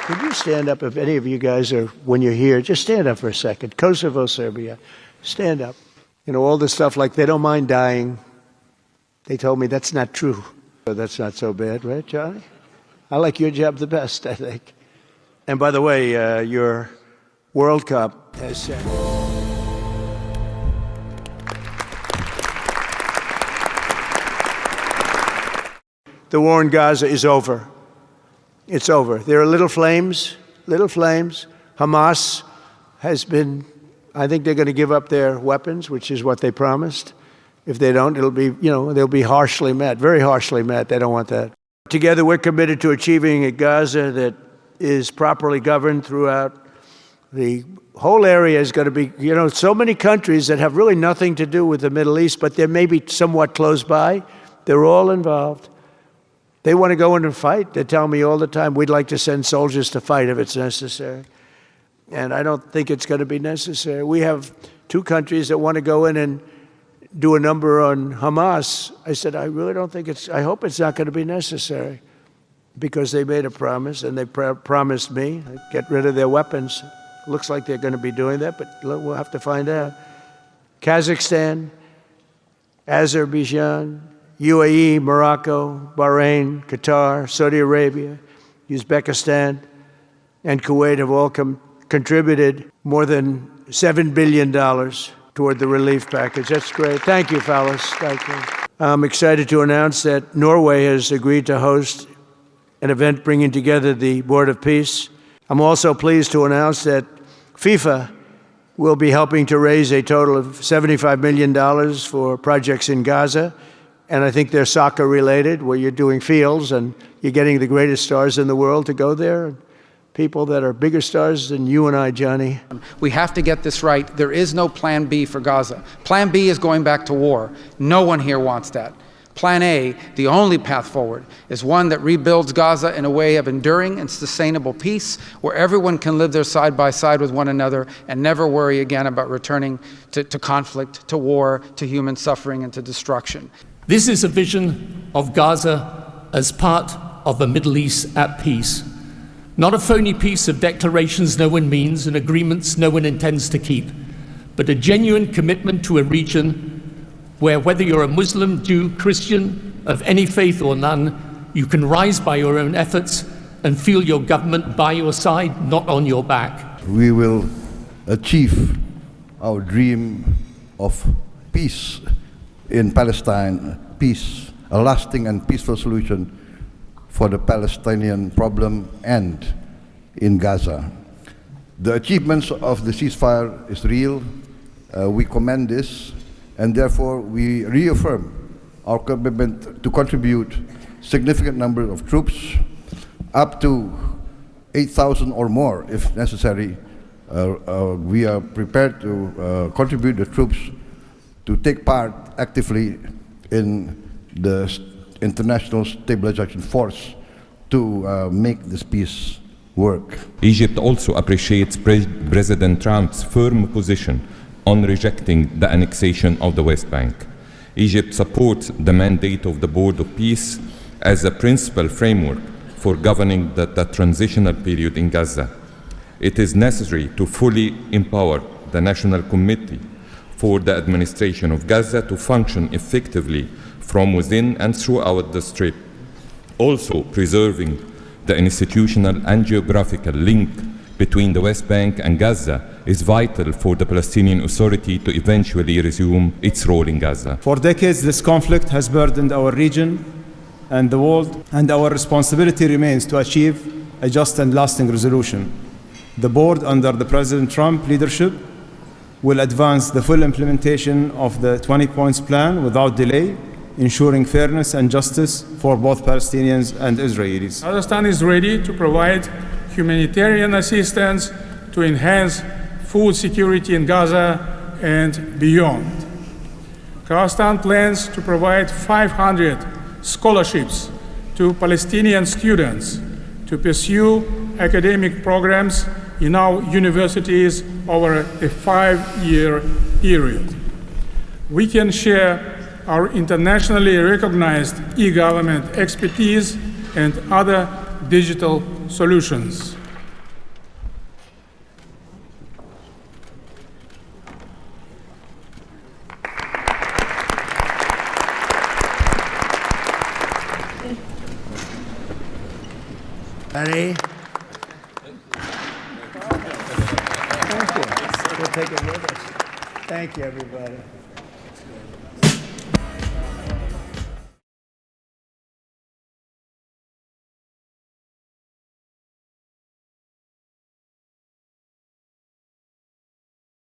Could you stand up, if any of you guys are, when you're here, just stand up for a second. Kosovo, Serbia, stand up. You know, all this stuff like they don't mind dying. They told me that's not true. So that's not so bad, right, Johnny? I like your job the best, I think. And by the way, your World Cup has said... The war in Gaza is over. It's over. There are little flames. Hamas has been, I think they're going to give up their weapons, which is what they promised. If they don't, it'll be, they'll be harshly met, very harshly met. They don't want that. Together, we're committed to achieving a Gaza that is properly governed throughout. The whole area is going to be, so many countries that have really nothing to do with the Middle East, but they're maybe somewhat close by. They're all involved. They want to go in and fight. They tell me all the time, we'd like to send soldiers to fight if it's necessary. And I don't think it's going to be necessary. We have two countries that want to go in and do a number on Hamas. I said, I really don't think I hope it's not going to be necessary, because they made a promise, and they promised me, get rid of their weapons. Looks like they're going to be doing that, but we'll have to find out. Kazakhstan, Azerbaijan, UAE, Morocco, Bahrain, Qatar, Saudi Arabia, Uzbekistan, and Kuwait have all contributed more than $7 billion toward the relief package. That's great. Thank you, fellas. Thank you. I'm excited to announce that Norway has agreed to host an event bringing together the Board of Peace. I'm also pleased to announce that FIFA will be helping to raise a total of $75 million for projects in Gaza. And I think they're soccer related, where you're doing fields and you're getting the greatest stars in the world to go there. People that are bigger stars than you and I, Johnny. We have to get this right. There is no plan B for Gaza. Plan B is going back to war. No one here wants that. Plan A, the only path forward, is one that rebuilds Gaza in a way of enduring and sustainable peace, where everyone can live there side by side with one another and never worry again about returning to conflict, to war, to human suffering, and to destruction. This is a vision of Gaza as part of a Middle East at peace. Not a phony piece of declarations no one means and agreements no one intends to keep, but a genuine commitment to a region where, whether you're a Muslim, Jew, Christian, of any faith or none, you can rise by your own efforts and feel your government by your side, not on your back. We will achieve our dream of peace in Palestine, peace, a lasting and peaceful solution for the Palestinian problem and in Gaza. The achievements of the ceasefire is real. We commend this, and therefore we reaffirm our commitment to contribute significant number of troops, up to 8,000 or more if necessary. We are prepared to contribute the troops to take part actively in the international stabilization force to make this peace work. Egypt also appreciates President Trump's firm position on rejecting the annexation of the West Bank. Egypt supports the mandate of the Board of Peace as a principal framework for governing the transitional period in Gaza. It is necessary to fully empower the National Committee for the administration of Gaza to function effectively from within and throughout the Strip. Also, preserving the institutional and geographical link between the West Bank and Gaza is vital for the Palestinian Authority to eventually resume its role in Gaza. For decades, this conflict has burdened our region and the world, and our responsibility remains to achieve a just and lasting resolution. The board, under the President Trump leadership, will advance the full implementation of the 20 points plan without delay, ensuring fairness and justice for both Palestinians and Israelis. Kazakhstan is ready to provide humanitarian assistance to enhance food security in Gaza and beyond. Kazakhstan plans to provide 500 scholarships to Palestinian students to pursue academic programs in our universities over a 5-year period. We can share our internationally recognized e-government expertise and other digital solutions. Ready? Thank you. We'll take it with us. Thank you, everybody.